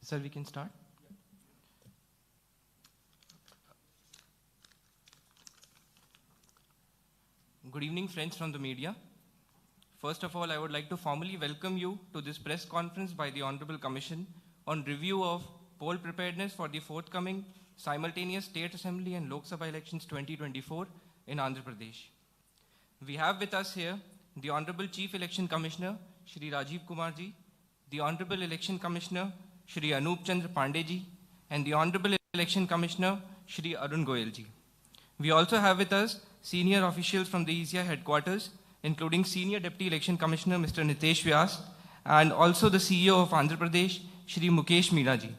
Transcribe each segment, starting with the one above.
Sir, we can start. Good evening, friends from the media. First of all, I would like to formally welcome you to this press conference by the Honorable Commission on review of poll preparedness for the forthcoming simultaneous State Assembly and Lok Sabha elections 2024 in Andhra Pradesh. We have with us here the Honorable Chief Election Commissioner, Shri Rajiv Kumar Ji, the Honorable Election Commissioner, Shri Anup Chandra Pandey Ji, and the Honorable Election Commissioner, Shri Arun Goyal Ji. We also have with us senior officials from the ECI headquarters, including Senior Deputy Election Commissioner, Mr. Nitesh Vyas, and also the CEO of Andhra Pradesh, Shri Mukesh Meena Ji.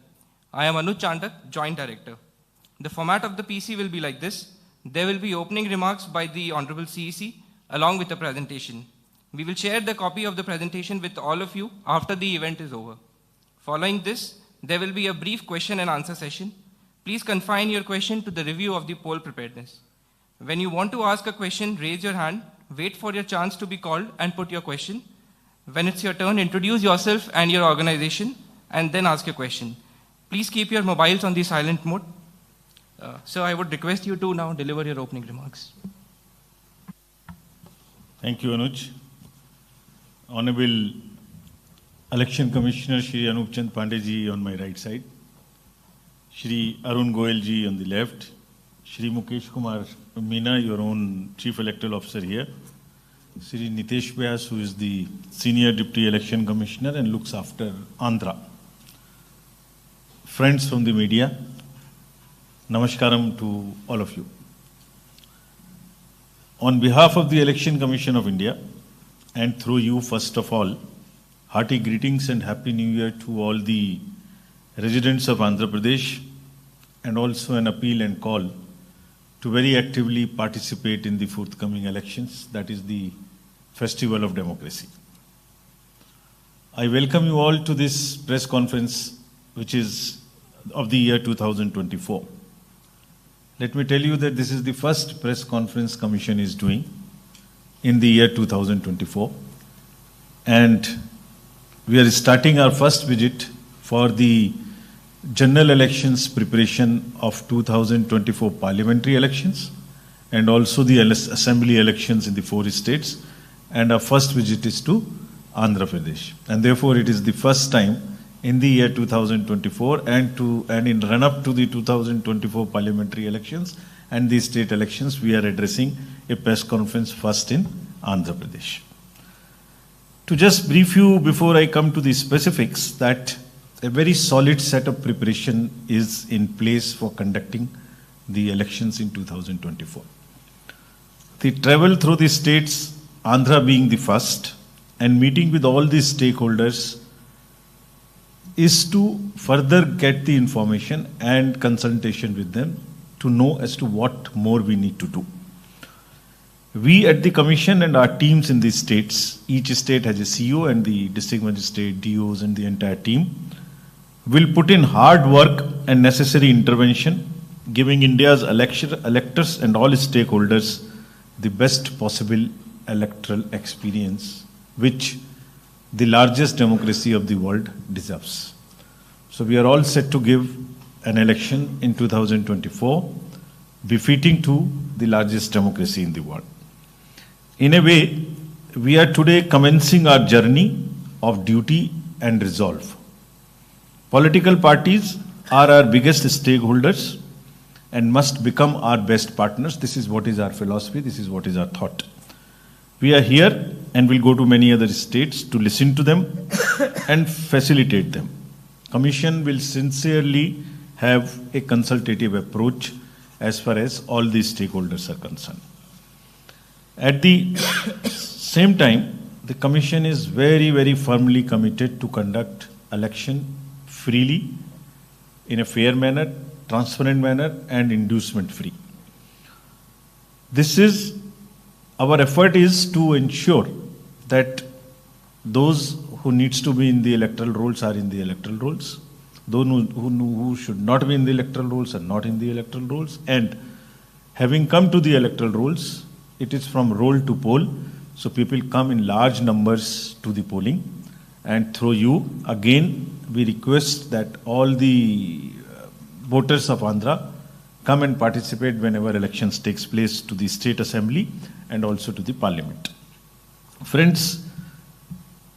I am Anuj Chandak, Joint Director. The format of the PC will be like this. There will be opening remarks by the Honorable CEC along with a presentation. We will share the copy of the presentation with all of you after the event is over. Following this, there will be a brief question and answer session. Please confine your question to the review of the poll preparedness. When you want to ask a question, raise your hand, wait for your chance to be called and put your question. When it's your turn, introduce yourself and your organization and then ask your question. Please keep your mobiles on the silent mode. So I would request you to now deliver your opening remarks. Thank you, Anuj. Honorable Election Commissioner Shri Anup Chandra Pandey Ji on my right side, Shri Arun Goyal Ji on the left, Shri Mukesh Kumar Meena, your own Chief Electoral Officer here, Shri Nitesh Vyas, who is the Senior Deputy Election Commissioner and looks after Andhra. Friends from the media, Namaskaram to all of you. On behalf of the Election Commission of India, and through you, first of all, hearty greetings and Happy New Year to all the residents of Andhra Pradesh, and also an appeal and call to very actively participate in the forthcoming elections, that is the Festival of Democracy. I welcome you all to this press conference, which is of the year 2024. Let me tell you that this is the first press conference Commission is doing in the year 2024. And we are starting our first visit for the general elections preparation of 2024 parliamentary elections and also the assembly elections in the 4 states. And our first visit is to Andhra Pradesh. And therefore it is the first time in the year 2024 and in run-up to the 2024 parliamentary elections and the state elections, we are addressing a press conference first in Andhra Pradesh. To just brief you before I come to the specifics, that a very solid set of preparation is in place for conducting the elections in 2024. The travel through the states, Andhra being the first, and meeting with all the stakeholders is to further get the information and consultation with them to know as to what more we need to do. We at the Commission and our teams in the states, each state has a CEO and the district magistrate, DOs and the entire team, will put in hard work and necessary intervention, giving India's electors and all stakeholders the best possible electoral experience, which the largest democracy of the world deserves. So we are all set to give an election in 2024 befitting to the largest democracy in the world. In a way, we are today commencing our journey of duty and resolve. Political parties are our biggest stakeholders and must become our best partners. This is what is our philosophy, this is what is our thought. We are here and will go to many other states to listen to them and facilitate them. Commission will sincerely have a consultative approach as far as all these stakeholders are concerned. At the same time, the Commission is very, very firmly committed to conduct election freely, in a fair manner, transparent manner, and inducement free. Our effort is to ensure that those who needs to be in the electoral rolls are in the electoral rolls, those who should not be in the electoral rolls are not in the electoral rolls, and having come to the electoral rolls, it is from roll to poll, so people come in large numbers to the polling, and through you, again, we request that all the voters of Andhra come and participate whenever elections takes place to the State Assembly and also to the Parliament. Friends,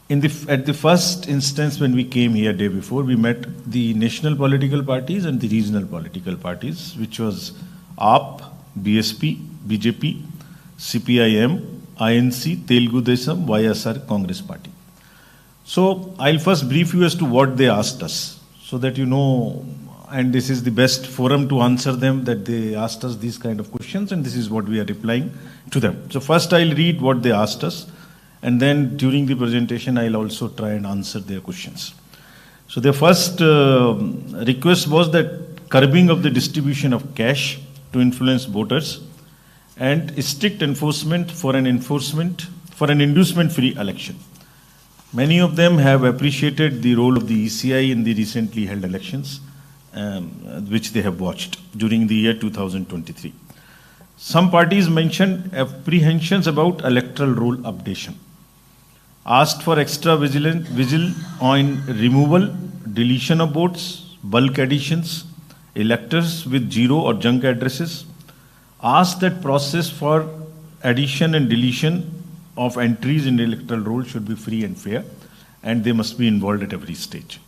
at the first instance when we came here day before, we met the national political parties and the regional political parties, which was AAP, BSP, BJP, CPIM, INC, Telugu Desam, YSR, Congress Party. So I'll first brief you as to what they asked us, so that you know, and this is the best forum to answer them, that they asked us these kind of questions, and this is what we are replying to them. So first I'll read what they asked us, and then during the presentation I'll also try and answer their questions. So their first request was that curbing of the distribution of cash to influence voters and strict enforcement for an inducement-free election. Many of them have appreciated the role of the ECI in the recently held elections, which they have watched during the year 2023. Some parties mentioned apprehensions about electoral roll updation, asked for extra vigil on removal, deletion of votes, bulk additions, electors with zero or junk addresses, asked that process for addition and deletion of entries in the electoral roll should be free and fair, and they must be involved at every stage.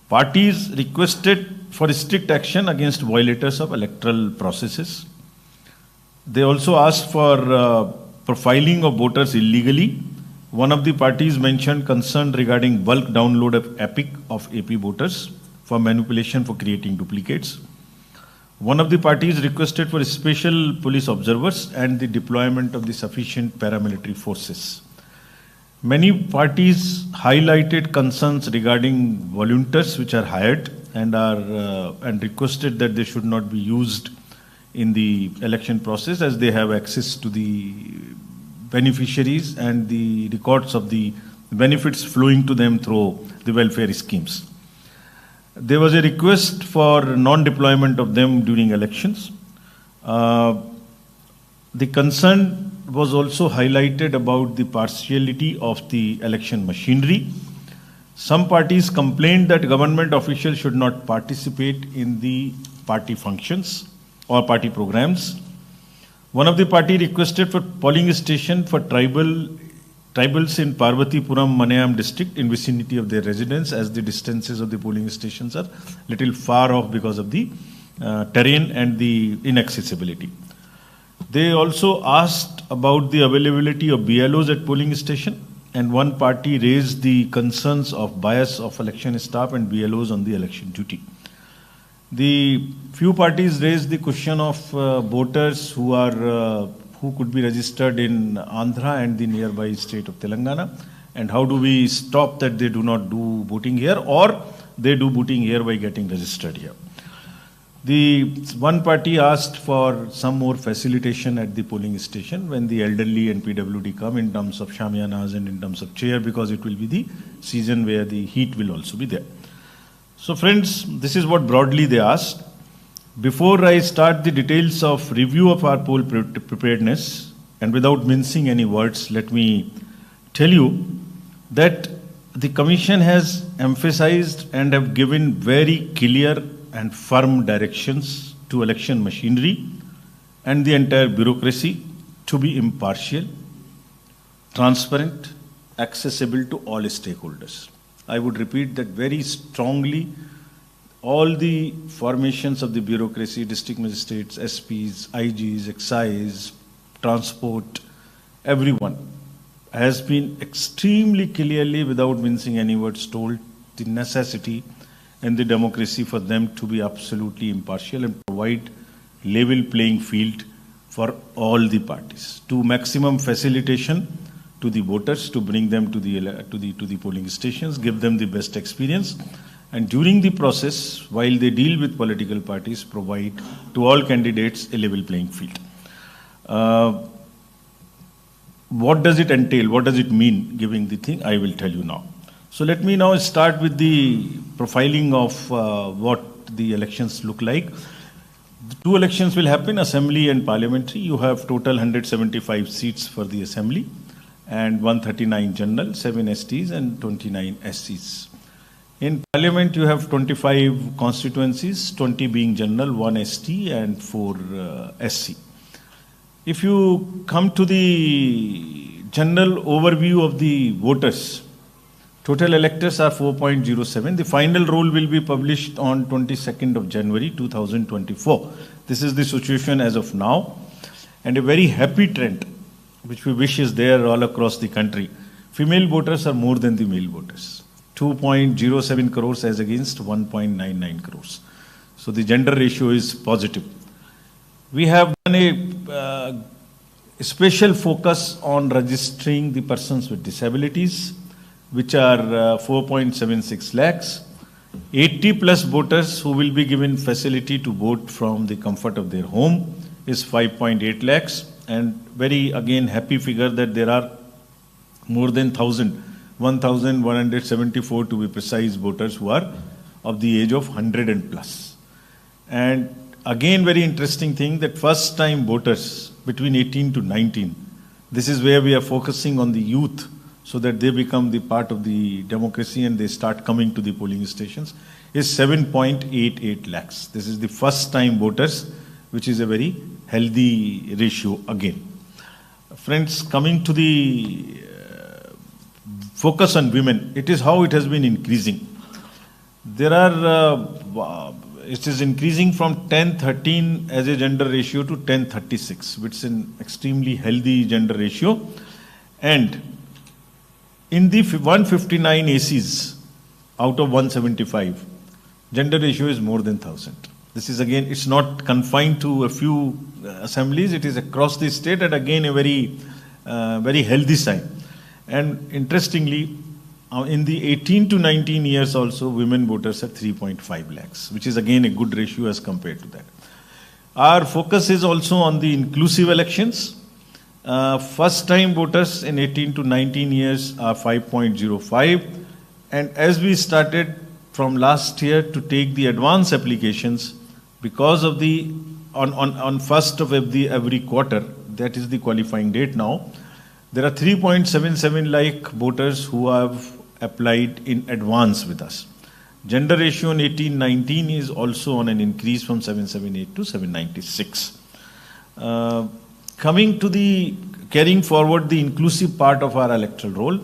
Parties requested for strict action against violators of electoral processes. They also asked for profiling of voters illegally. One of the parties mentioned concern regarding bulk download of EPIC of AP voters for manipulation for creating duplicates. One of the parties requested for special police observers and the deployment of the sufficient paramilitary forces. Many parties highlighted concerns regarding volunteers which are hired and requested that they should not be used in the election process, as they have access to the beneficiaries and the records of the benefits flowing to them through the welfare schemes. There was a request for non-deployment of them during elections. The concern was also highlighted about the partiality of the election machinery. Some parties complained that government officials should not participate in the party functions or party programs. One of the party requested for polling station for tribals in Parvatipuram, Manayam district in vicinity of their residence, as the distances of the polling stations are little far off because of the terrain and the inaccessibility. They also asked about the availability of BLOs at polling station, and one party raised the concerns of bias of election staff and BLOs on the election duty. The few parties raised the question of voters who could be registered in Andhra and the nearby state of Telangana, and how do we stop that they do not do voting here, or they do voting here by getting registered here. The one party asked for some more facilitation at the polling station when the elderly and PWD come, in terms of shamianas and in terms of chair, because it will be the season where the heat will also be there. So friends, this is what broadly they asked. Before I start the details of review of our poll preparedness, and without mincing any words, let me tell you that the Commission has emphasized and have given very clear and firm directions to election machinery and the entire bureaucracy to be impartial, transparent, accessible to all stakeholders. I would repeat that very strongly. All the formations of the bureaucracy, district magistrates, SPs, IGs, XIs, transport, everyone has been extremely clearly, without mincing any words, told the necessity and the democracy for them to be absolutely impartial and provide level playing field for all the parties, to maximum facilitation to the voters, to bring them to the polling stations, give them the best experience, and during the process, while they deal with political parties, provide to all candidates a level playing field. What does it entail? What does it mean, giving the thing? I will tell you now. So let me now start with the profiling of what the elections look like. The two elections will happen, Assembly and Parliamentary. You have total 175 seats for the Assembly and 139 general, 7 STs and 29 SCs. In Parliament, you have 25 constituencies, 20 being general, 1 ST and 4 SC. If you come to the general overview of the voters, total electors are 4.07. The final roll will be published on 22nd of January 2024. This is the situation as of now, and a very happy trend, which we wish is there all across the country. Female voters are more than the male voters. 2.07 crores as against 1.99 crores. So the gender ratio is positive. We have done a special focus on registering the persons with disabilities, which are 4.76 lakhs. 80 plus voters who will be given facility to vote from the comfort of their home is 5.8 lakhs. And very again happy figure that there are more than 1,174 to be precise voters who are of the age of 100 and plus. And again very interesting thing that first time voters between 18 to 19, this is where we are focusing on the youth so that they become the part of the democracy and they start coming to the polling stations, is 7.88 lakhs. This is the first time voters, which is a very healthy ratio again. Friends, coming to the focus on women, it is how it has been increasing. There are, it is increasing from 10-13 as a gender ratio to 10-36, which is an extremely healthy gender ratio. And in the 159 ACs out of 175, gender ratio is more than 1,000. This is again, it's not confined to a few assemblies, it is across the state, and again a very, very healthy sign. And interestingly, in the 18 to 19 years also, women voters are 3.5 lakhs, which is again a good ratio as compared to that. Our focus is also on the inclusive elections. First time voters in 18 to 19 years are 5.05. And as we started from last year to take the advance applications, because of the, on first of every quarter, that is the qualifying date now, there are 3.77 lakh voters who have applied in advance with us. Gender ratio in 18-19 is also on an increase from 778 to 796. Coming to the carrying forward the inclusive part of our electoral roll,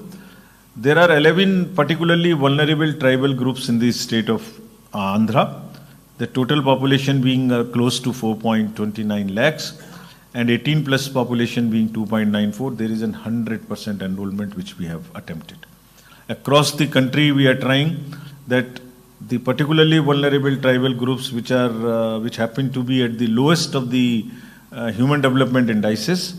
there are 11 particularly vulnerable tribal groups in the state of Andhra. The total population being close to 4.29 lakhs and 18 plus population being 2.94. There is a 100% enrollment which we have attempted. Across the country, we are trying that the particularly vulnerable tribal groups which happen to be at the lowest of the human development indices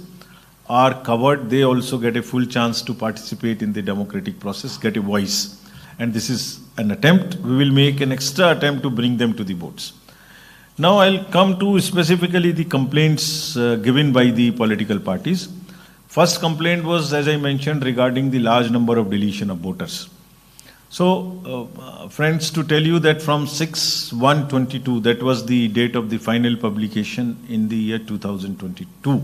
are covered. They also get a full chance to participate in the democratic process, get a voice. And this is an attempt. We will make an extra attempt to bring them to the votes. Now I'll come to specifically the complaints given by the political parties. First complaint was, as I mentioned, regarding the large number of deletion of voters. So, friends, to tell you that from 6/1/22, that was the date of the final publication in the year 2022,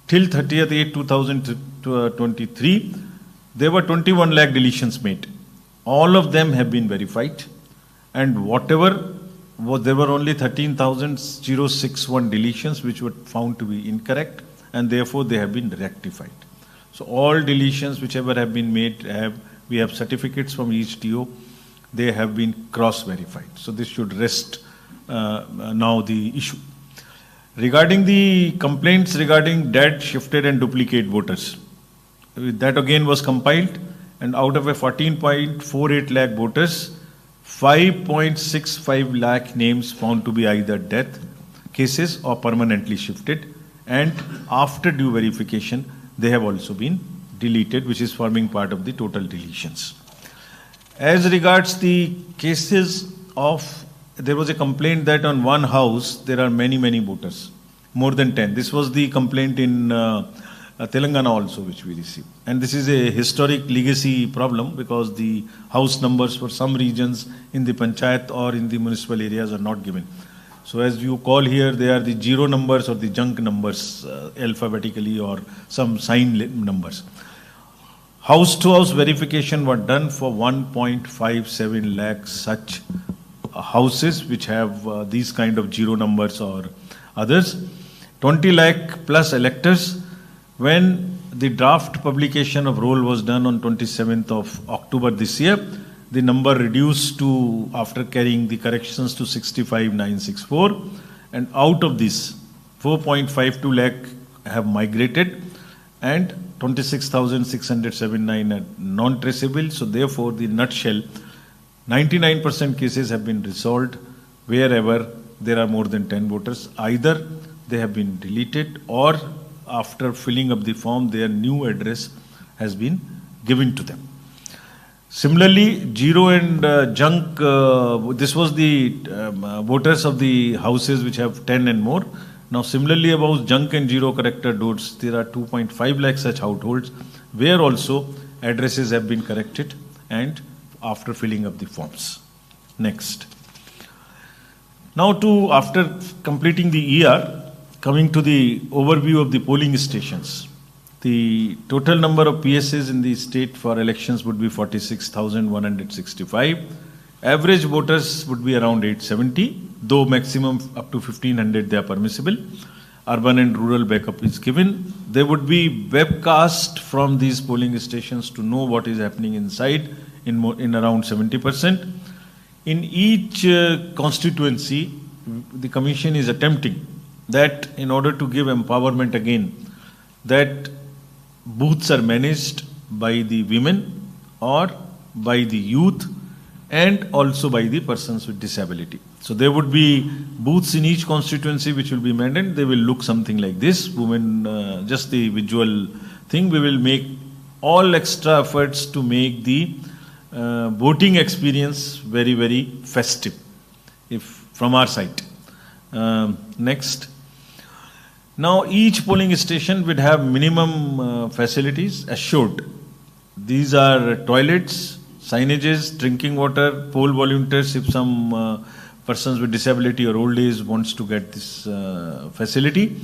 till 30th 8/2023, there were 21 lakh deletions made. All of them have been verified, and whatever there were only 13,061 deletions which were found to be incorrect, and therefore they have been rectified. So all deletions whichever have been made, we have certificates from each DO, they have been cross-verified. So this should rest now the issue. Regarding the complaints regarding dead, shifted and duplicate voters, that again was compiled, and out of a 14.48 lakh voters, 5.65 lakh names found to be either death cases or permanently shifted, and after due verification, they have also been deleted, which is forming part of the total deletions. As regards the cases of, there was a complaint that on one house, there are many voters, more than 10. This was the complaint in Telangana also, which we received. And this is a historic legacy problem because the house numbers for some regions in the panchayat or in the municipal areas are not given. So as you call here, they are the zero numbers or the junk numbers alphabetically or some sign numbers. House-to-house verification were done for 1.57 lakh such houses which have these kind of zero numbers or others. 20 lakh plus electors. When the draft publication of roll was done on 27th of October this year, the number reduced to, after carrying the corrections, to 65,964. And out of this, 4.52 lakh have migrated and 26,679 are non-traceable. So therefore, the nutshell, 99% cases have been resolved wherever there are more than 10 voters. Either they have been deleted or after filling up the form, their new address has been given to them. Similarly, zero and junk, this was the voters of the houses which have 10 and more. Now, similarly, about junk and zero character votes, there are 2.5 lakh such households where also addresses have been corrected and after filling up the forms. Next. Now, after completing the ER, coming to the overview of the polling stations. The total number of PSAs in the state for elections would be 46,165. Average voters would be around 870, though maximum up to 1,500 they are permissible. Urban and rural backup is given. There would be webcast from these polling stations to know what is happening inside in around 70%. In each constituency, the commission is attempting that in order to give empowerment again, that booths are managed by the women or by the youth and also by the persons with disability. So there would be booths in each constituency which will be managed. They will look something like this. Women, just the visual thing. We will make all extra efforts to make the voting experience very, very festive from our side. Next. Now, each polling station would have minimum facilities assured. These are toilets, signages, drinking water, poll volunteers if some persons with disability or old age wants to get this facility,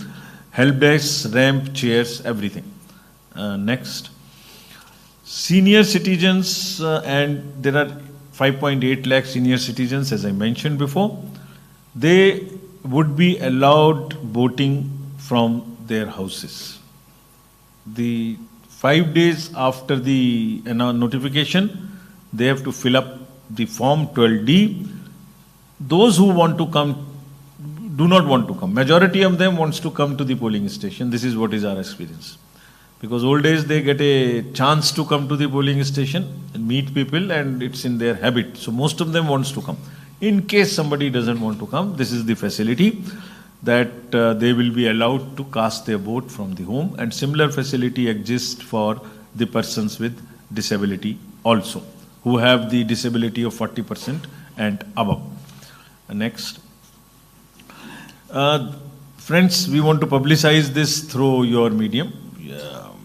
help desks, ramp, chairs, everything. Next. Senior citizens, and there are 5.8 lakh senior citizens, as I mentioned before. They would be allowed voting from their houses. The 5 days after the notification, they have to fill up the form 12D. Those who want to come do not want to come. Majority of them wants to come to the polling station. This is what is our experience. Because old days they get a chance to come to the polling station and meet people, and it's in their habit. So most of them wants to come. In case somebody doesn't want to come, this is the facility that they will be allowed to cast their vote from the home, and similar facility exists for the persons with disability also, who have the disability of 40% and above. Next. Friends, we want to publicize this through your medium.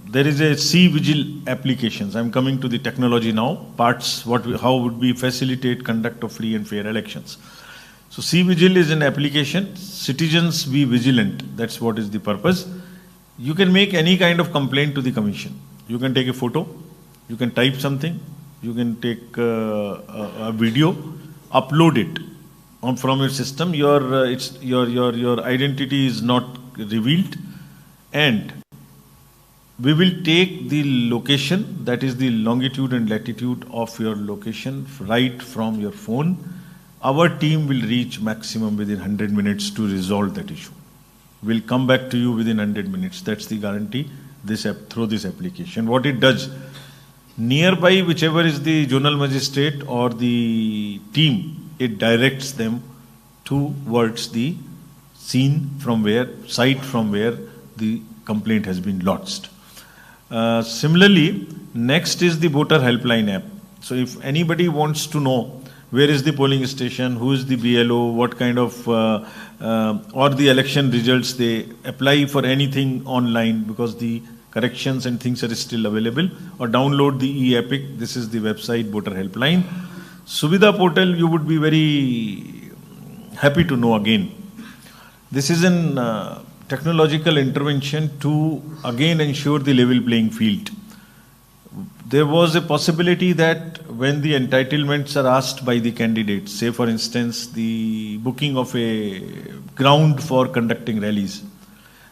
There is a C-Vigil applications. I'm coming to the technology now. Parts, how would we facilitate conduct of free and fair elections. So C-Vigil is an application. Citizens be vigilant. That's what is the purpose. You can make any kind of complaint to the commission. You can take a photo. You can type something. You can take a video, upload it from your system. Your identity is not revealed, and we will take the location, that is the longitude and latitude of your location right from your phone. Our team will reach maximum within 100 minutes to resolve that issue. We'll come back to you within 100 minutes. That's the guarantee through this application. What it does, nearby, whichever is the zonal magistrate or the team, it directs them towards the site from where the complaint has been lodged. Similarly, next is the voter helpline app. So if anybody wants to know where is the polling station, who is the BLO, what kind of, or the election results, they apply for anything online because the corrections and things are still available, or download the e-Epic. This is the website, voter helpline. Suvidha portal, you would be very happy to know again. This is an technological intervention to again ensure the level playing field. there was a possibility that when the entitlements are asked by the candidates, say for instance the booking of a ground for conducting rallies,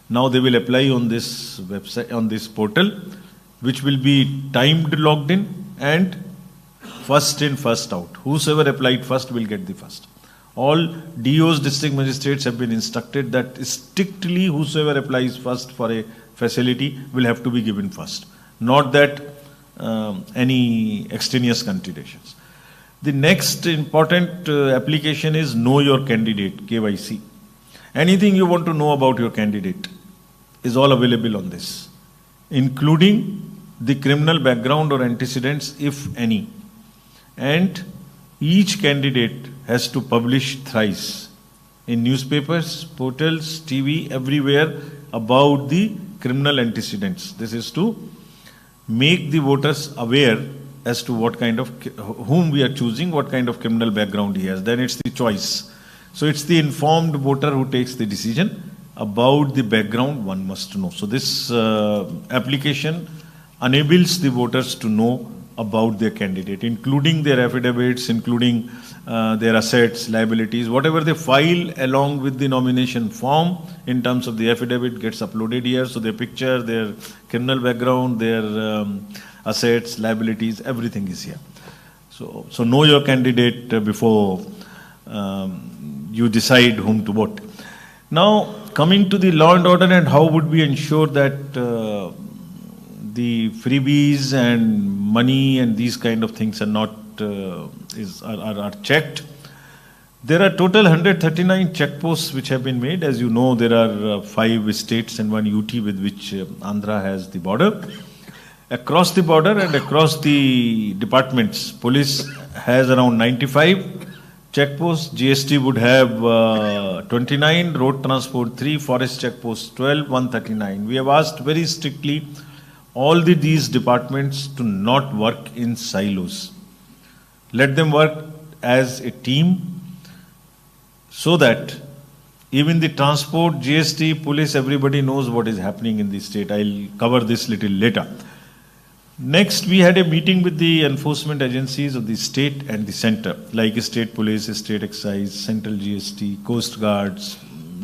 now they will apply on this website, on this portal, which will be timed logged in and first in, first out. Whosoever applied first will get the first. All DOs, district magistrates, have been instructed that strictly whosoever applies first for a facility will have to be given first. Not that any extraneous considerations. The next important application is Know Your Candidate, KYC. Anything you want to know about your candidate is all available on this, including the criminal background or antecedents, if any. And each candidate has to publish thrice in newspapers, portals, TV, everywhere about the criminal antecedents. This is to make the voters aware as to what kind of, whom we are choosing, what kind of criminal background he has. Then it's the choice. So it's the informed voter who takes the decision about the background one must know. So this application enables the voters to know about their candidate, including their affidavits, including their assets, liabilities, whatever they file along with the nomination form in terms of the affidavit gets uploaded here. So their picture, their criminal background, their assets, liabilities, everything is here. So know your candidate before you decide whom to vote. Now, coming to the law and order and how would we ensure that the freebies and money and these kind of things are not are checked. There are total 139 checkposts which have been made. As you know, there are 5 states and 1 UT with which Andhra has the border. Across the border and across the departments, police has around 95 checkposts. GST would have 29, road transport 3, forest checkposts 12, 139. We have asked very strictly all these departments to not work in silos. Let them work as a team so that even the transport, GST, police, everybody knows what is happening in the state. I'll cover this little later. Next, we had a meeting with the enforcement agencies of the state and the center, like state police, state excise, central GST, coast guards,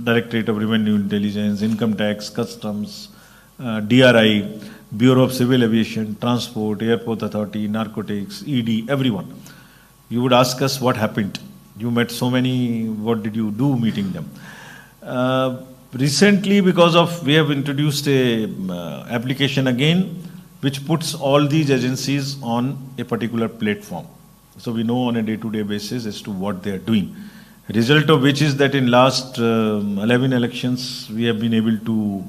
Directorate of Revenue Intelligence, income tax, customs, DRI, Bureau of Civil Aviation, Transport, Airport Authority, Narcotics, ED, everyone. You would ask us what happened. You met so many, what did you do meeting them? Recently, because of, we have introduced a application again, which puts all these agencies on a particular platform. So we know on a day-to-day basis as to what they are doing. Result of which is that in last 11 elections, we have been able to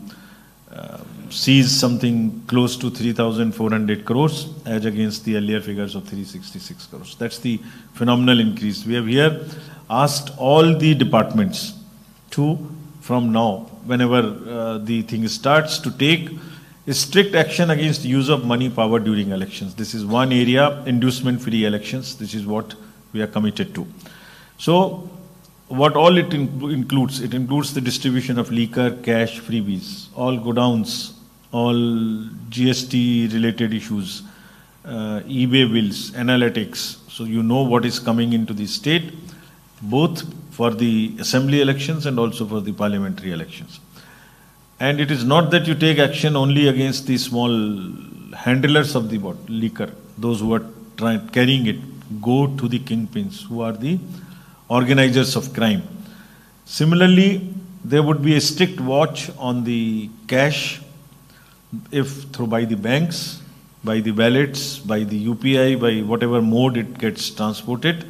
seize something close to 3,400 crores as against the earlier figures of 366 crores. That's the phenomenal increase. We have here asked all the departments to, from now, whenever the thing starts, to take strict action against use of money power during elections. This is one area, inducement-free elections. This is what we are committed to. So, what all it includes? It includes the distribution of liquor, cash, freebies, all godowns, all GST-related issues, eBay bills, analytics. So you know what is coming into the state, both for the assembly elections and also for the parliamentary elections. And it is not that you take action only against the small handlers of the liquor, those who are carrying it, go to the kingpins, who are the organizers of crime. Similarly, there would be a strict watch on the cash, if through by the banks, by the wallets, by the UPI, by whatever mode it gets transported.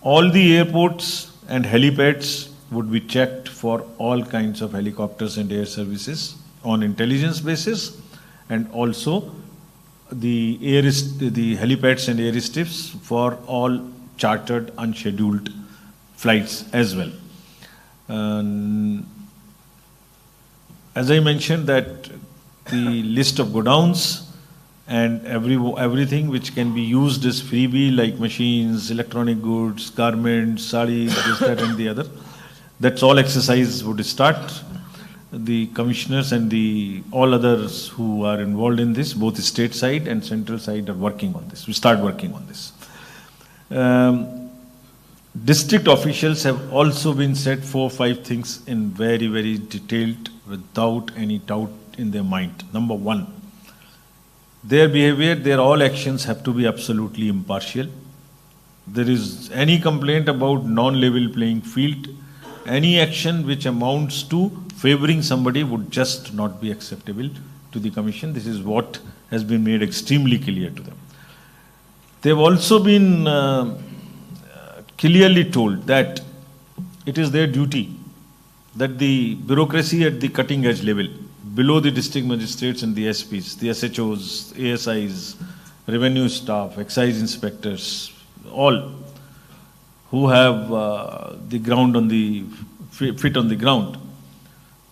All the airports and helipads would be checked for all kinds of helicopters and air services on intelligence basis, and also the helipads and airstrips for all chartered unscheduled flights as well. As I mentioned, that the list of godowns and everything which can be used as freebie, like machines, electronic goods, garments, sarees, this, that and the other, that's all exercise would start. the commissioners and all others who are involved in this, both the state side and central side, are working on this. We start working on this. District officials have also been said 4 or 5 things in very, very detailed, without any doubt in their mind. Number 1, their behavior, their all actions have to be absolutely impartial. There is any complaint about non-level playing field, any action which amounts to favoring somebody would just not be acceptable to the Commission. This is what has been made extremely clear to them. They've also been clearly told that it is their duty that the bureaucracy at the cutting edge level, below the district magistrates and the SPs, the SHOs, ASIs, revenue staff, excise inspectors, all who have the ground on the feet on the ground,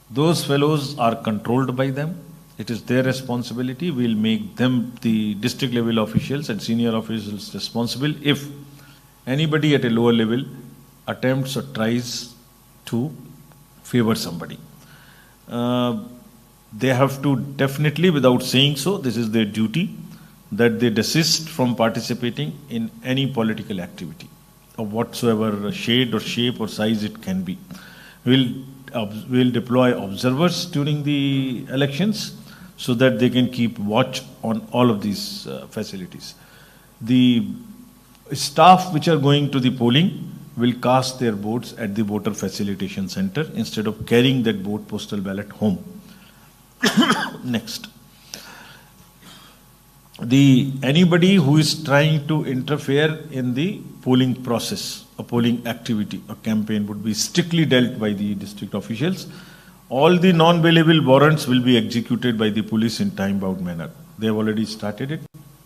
those fellows are controlled by them. It is their responsibility. We'll make them, the district level officials and senior officials, responsible if anybody at a lower level attempts or tries to favor somebody. They have to definitely, without saying so, this is their duty, that they desist from participating in any political activity of whatsoever shade or shape or size it can be. We'll deploy observers during the elections so that they can keep watch on all of these facilities. The staff which are going to the polling will cast their votes at the voter facilitation center instead of carrying that vote postal ballot home. Next. Anybody who is trying to interfere in the polling process, a polling activity, a campaign, would be strictly dealt by the district officials. All the non-bailable warrants will be executed by the police in time-bound manner. They have already started it.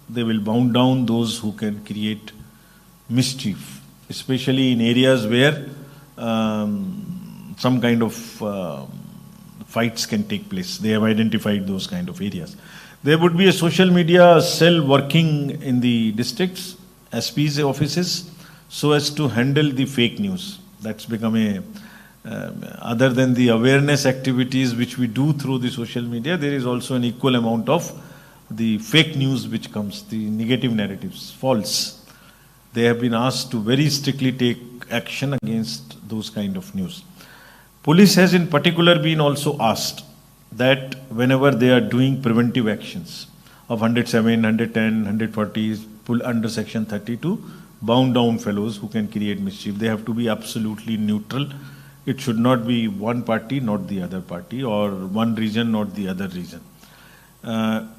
They will bound down those who can create mischief, especially in areas where some kind of fights can take place. They have identified those kind of areas. There would be a social media cell working in the districts, SP's offices, so as to handle the fake news. That's become other than the awareness activities which we do through the social media, there is also an equal amount of the fake news which comes, the negative narratives, false. They have been asked to very strictly take action against those kind of news. Police has in particular been also asked that whenever they are doing preventive actions of 107, 110, 140, pull under section 32, bound down fellows who can create mischief. They have to be absolutely neutral. It should not be one party, not the other party, or one region, not the other region.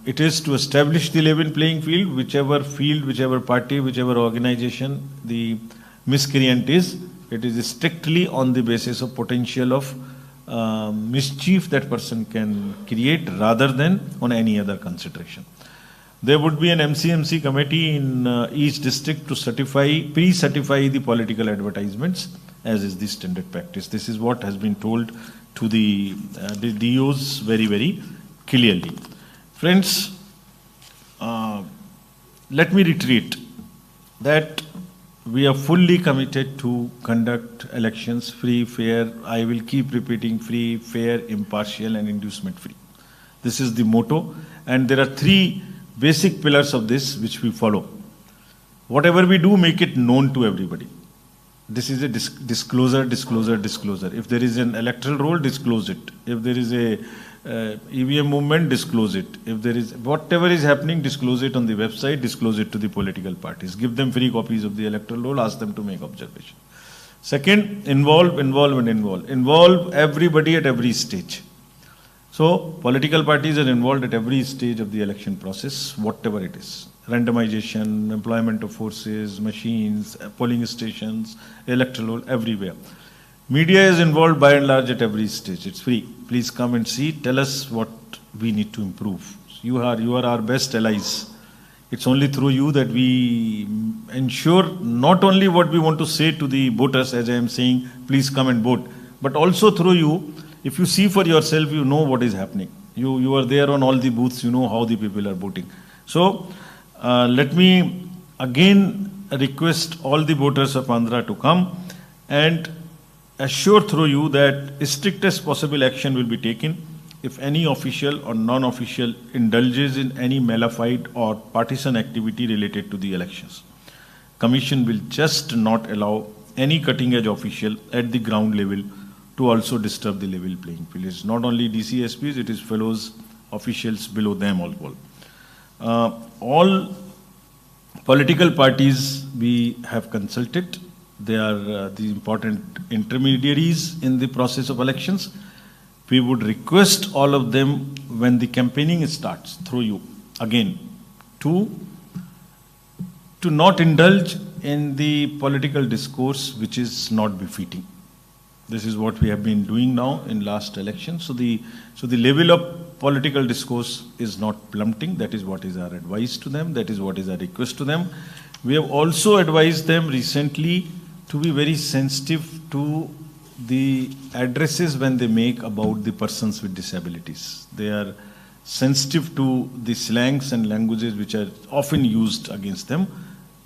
It is to establish the level playing field, whichever party, whichever organization the miscreant is. It is strictly on the basis of potential of mischief that person can create rather than on any other consideration. There would be an MCMC committee in each district to pre-certify the political advertisements, as is the standard practice. This is what has been told to the DOs very, very clearly. Friends, let me reiterate that we are fully committed to conduct elections free, fair. I will keep repeating: free, fair, impartial, and inducement free. This is the motto, and there are 3 basic pillars of this which we follow. Whatever we do, make it known to everybody. This is a disclosure. If there is an electoral roll, disclose it. If there is a EVM movement, disclose it. If there is whatever is happening, disclose it on the website, disclose it to the political parties. Give them free copies of the electoral roll, ask them to make observation. Second, involve everybody at every stage. So political parties are involved at every stage of the election process, whatever it is. Randomization, employment of forces, machines, polling stations, electoral roll, everywhere. Media is involved by and large at every stage. It's free. Please come and see. Tell us what we need to improve. You are our best allies. It's only through you that we ensure not only what we want to say to the voters, as I am saying, please come and vote, but also through you. If you see for yourself, you know what is happening. You are there on all the booths. You know how the people are voting. So let me again request all the voters of Andhra to come and assure through you that strictest possible action will be taken if any official or non-official indulges in any malefied or partisan activity related to the elections. Commission will just not allow any cutting-edge official at the ground level to also disturb the level playing field. It's not only DCSPs, it is fellows officials below them as well. All political parties we have consulted. They are the important intermediaries in the process of elections. We would request all of them when the campaigning starts through you, again, to not indulge in the political discourse which is not befitting. This is what we have been doing now in last election. So the level of political discourse is not plummeting. That is what is our advice to them. That is what is our request to them. We have also advised them recently to be very sensitive to the addresses when they make about the persons with disabilities. They are sensitive to the slangs and languages which are often used against them.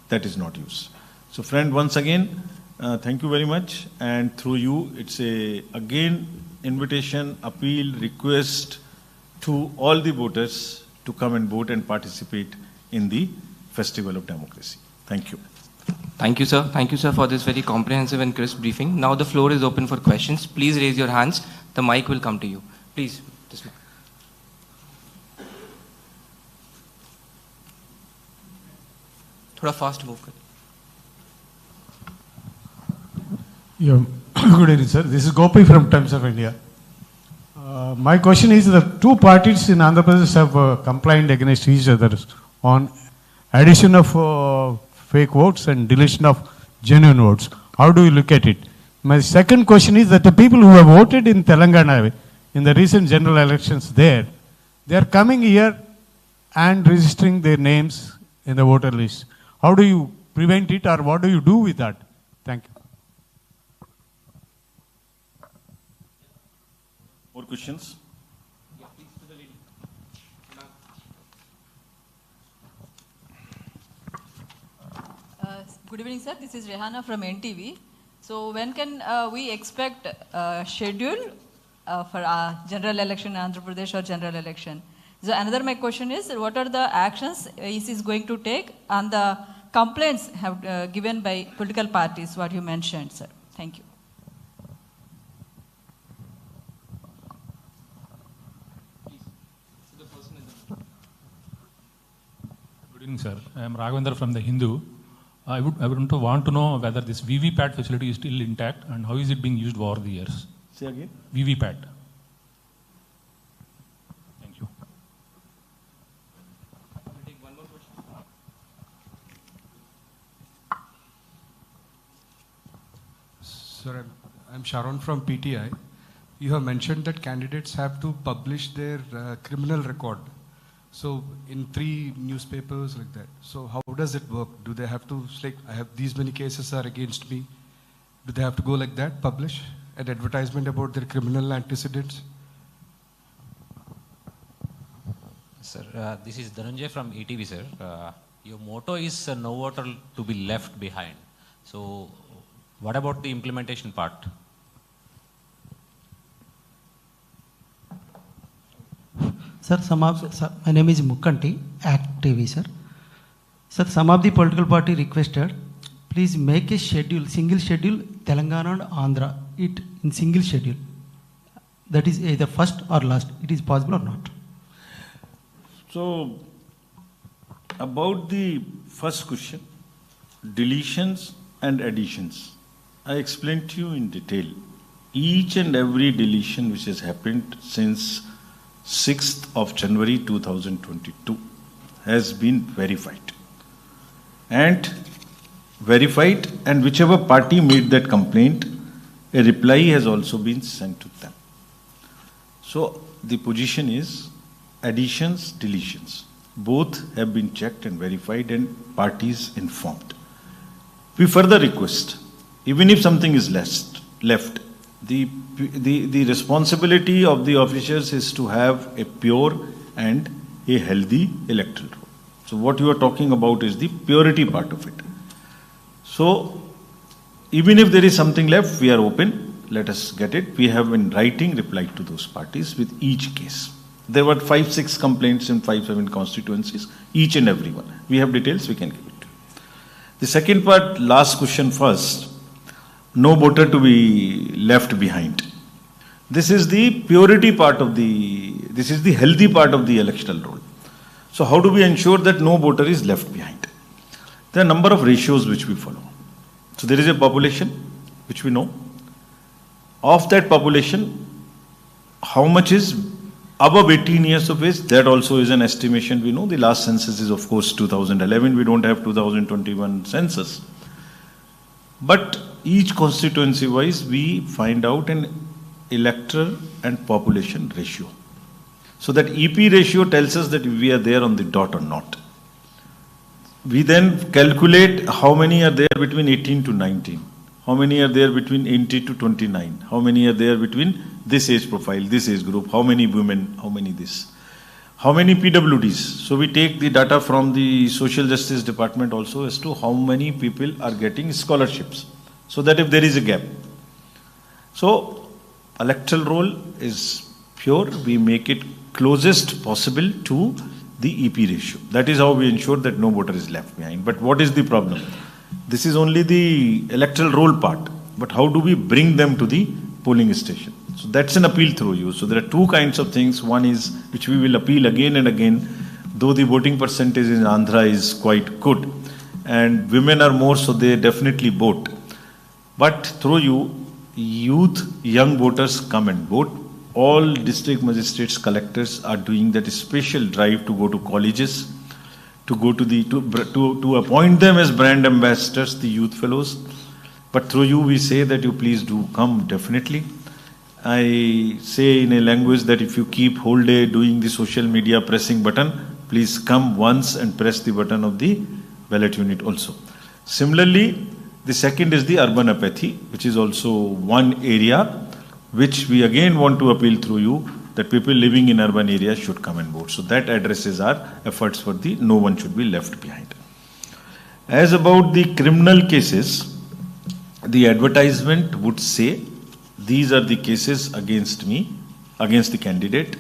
That is not used. So friend, once again, thank you very much. And through you, it's a, again, invitation, appeal, request to all the voters to come and vote and participate in the Festival of Democracy. Thank you. Thank you, sir. Thank you, sir, for this very comprehensive and crisp briefing. Now the floor is open for questions. Please raise your hands. The mic will come to you. Please. This mic. Thoda fast move. Yeah. Good evening, sir. This is Gopi from Times of India. My question is, the two parties in Andhra Pradesh have complained against each other on addition of fake votes and deletion of genuine votes. How do you look at it? My second question is that the people who have voted in Telangana in the recent general elections there, they are coming here and registering their names in the voter list. How do you prevent it, or what do you do with that? Thank you. More questions? Good evening, sir. This is Rehana from NTV. So when can we expect a schedule for general election in Andhra Pradesh or general election? So another my question is, what are the actions EC is going to take on the complaints have given by political parties, what you mentioned, sir? Thank you. Good evening, sir. I am Raghavendra from the Hindu. I would want to know whether this VVPAT facility is still intact and how is it being used over the years? Say again. VVPAT. Thank you. I'll take one more question. Sir, I'm Sharon from PTI. You have mentioned that candidates have to publish their criminal record. So in 3 newspapers like that. So how does it work? Do they have to, like, I have these many cases are against me. Do they have to go like that, publish an advertisement about their criminal antecedents? Sir, this is Dhananjay from ETV, sir. Your motto is no voter to be left behind. So what about the implementation part? Sir, my name is Mukkanti, Act TV, sir. Sir, some of the political party requested, please make a schedule, single schedule, Telangana and Andhra, it in single schedule. That is either first or last. It is possible or not? So, about the first question, deletions and additions. I explained to you in detail. Each and every deletion which has happened since 6th of January 2022 has been verified. And whichever party made that complaint, a reply has also been sent to them. So the position is additions, deletions. Both have been checked and verified and parties informed. We further request, even if something is left, the responsibility of the officers is to have a pure and a healthy electoral roll. So what you are talking about is the purity part of it. So even if there is something left, we are open. let us get it. We have in writing replied to those parties with each case. There were 5-6 complaints in 5-7 constituencies, each and every one. We have details, we can give it to you. The second part, last question first. No voter to be left behind. This is the purity part of this is the healthy part of the electoral roll. So how do we ensure that no voter is left behind? There are a number of ratios which we follow. So there is a population, which we know. Of that population, how much is above 18 years of age? That also is an estimation we know. The last census is of course 2011. We don't have 2021 census. But each constituency wise, we find out an electoral and population ratio. So that EP ratio tells us that we are there on the dot or not. We then calculate how many are there between 18 to 19. How many are there between 18 to 29? How many are there between this age profile, this age group? How many women? How many this? How many PWDs? So we take the data from the Social Justice Department also as to how many people are getting scholarships. So that if there is a gap. So electoral roll is pure. We make it closest possible to the EP ratio. That is how we ensure that no voter is left behind. But what is the problem? This is only the electoral roll part. But how do we bring them to the polling station? So that's an appeal through you. So there are two kinds of things. One is, which we will appeal again and again, though the voting percentage in Andhra is quite good. And women are more, so they definitely vote. But through you, youth, young voters come and vote. All district magistrates, collectors are doing that special drive to go to colleges, to go to the to appoint them as brand ambassadors, the youth fellows. But through you, we say that you please do come definitely. I say in a language that if you keep whole day doing the social media pressing button, please come once and press the button of the ballot unit also. Similarly, the second is the urban apathy, which is also one area which we again want to appeal through you that people living in urban areas should come and vote. So that addresses our efforts for the no one should be left behind. As about the criminal cases, the advertisement would say these are the cases against me, against the candidate,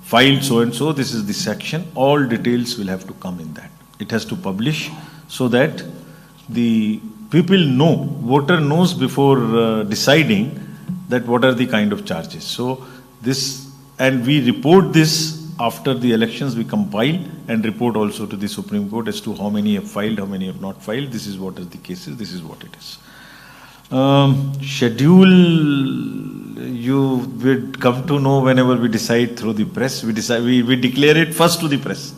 filed so and so, this is the section, all details will have to come in that. It has to publish so that the people know, voter knows before deciding that what are the kind of charges. So this, and we report this after the elections, we compile and report also to the Supreme Court as to how many have filed, how many have not filed, this is what are the cases, this is what it is. Schedule, you would come to know whenever we decide through the press, we declare it first to the press.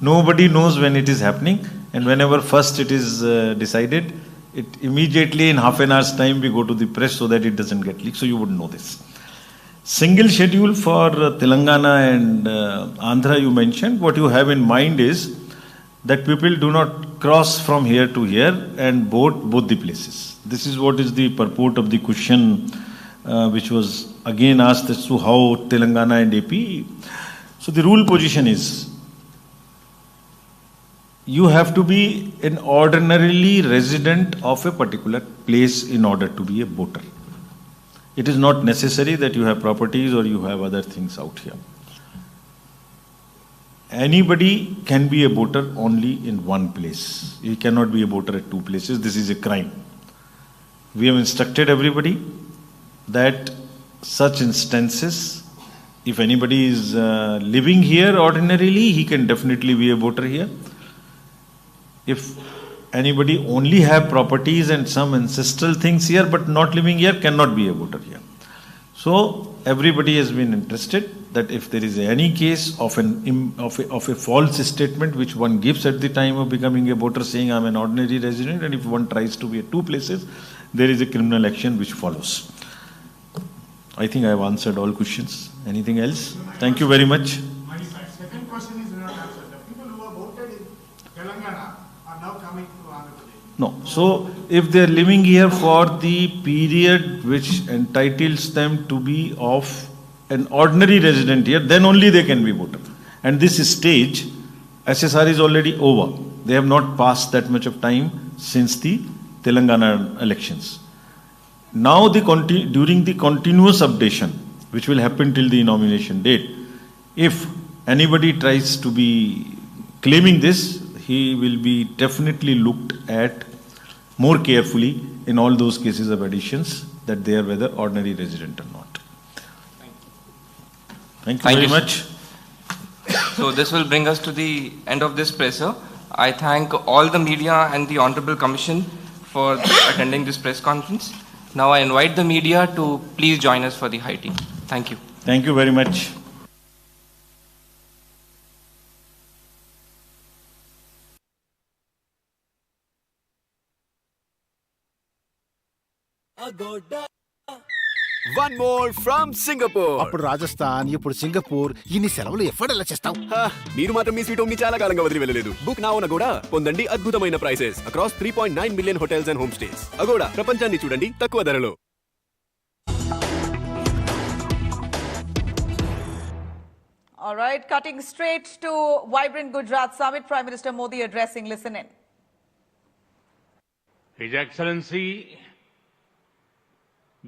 Nobody knows when it is happening, and whenever first it is decided, it immediately in half an hour's time we go to the press so that it doesn't get leaked, so you would know this. Single schedule for Telangana and Andhra you mentioned. What you have in mind is that people do not cross from here to here and vote both the places. This is what is the purport of the question which was again asked as to how Telangana and AP. So the rule position is you have to be an ordinarily resident of a particular place in order to be a voter. It is not necessary that you have properties or you have other things out here. Anybody can be a voter only in one place. You cannot be a voter at two places. This is a crime. We have instructed everybody that such instances, if anybody is living here ordinarily, he can definitely be a voter here. If anybody only have properties and some ancestral things here but not living here, cannot be a voter here. So everybody has been interested that if there is any case of a false statement which one gives at the time of becoming a voter saying I'm an ordinary resident, and if one tries to be at two places, there is a criminal action which follows. I think I have answered all questions. Anything else? Thank you very much. My second question is not answered. The people who have voted in Telangana are now coming to Andhra Pradesh. No. So if they are living here for the period which entitles them to be of an ordinary resident here, then only they can be voter. And this stage, SSR is already over. They have not passed that much of time since the Telangana elections. Now, during the continuous updation, which will happen till the nomination date, if anybody tries to be claiming this, he will be definitely looked at more carefully in all those cases of additions, that they are whether ordinary resident or not. Thank you very much. So this will bring us to the end of this presser. I thank all the media and the Honorable Commission for attending this press conference. Now I invite the media to please join us for the high tea. Thank you. Thank you very much. One more from Singapore. అప్పుడు రాజస్థాన్, ఇప్పుడు Singapore. ఇన్ని సెలవులు effort చేస్తాం. మీరు మాత్రం మీ sweet home ని చాలా కాలంగా వదిలి వెళ్ళలేదు. బుక్ నౌ అగోడా, పొందండి అద్భుతమైన prices across 3.9 million hotels and home stays. Agoda, ప్రపంచాన్ని చూడండి తక్కువ ధరలో. All right, cutting straight to Vibrant Gujarat Summit, Prime Minister Modi addressing. Listen in. His Excellency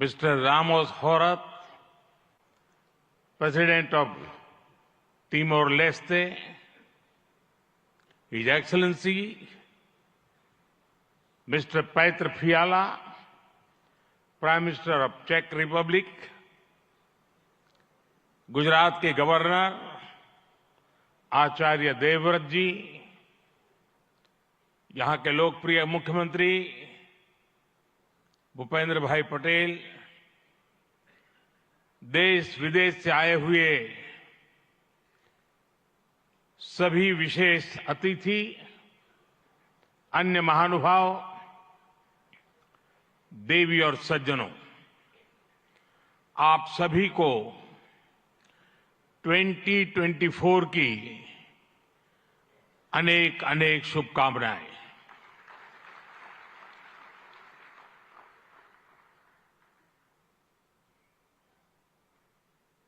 Mr. Ramos Horat, President of Timor-Leste, His Excellency Mr. Petr Fiala, Prime Minister of Czech Republic, Gujarat के governor Acharya Devvrat जी, यहाँ के लोकप्रिय मुख्यमंत्री भूपेंद्र भाई पटेल, देश विदेश से आए हुए सभी विशेष अतिथि, अन्य महानुभाव, देवी और सज्जनों, आप सभी को 2024 की अनेक अनेक शुभकामनाएं।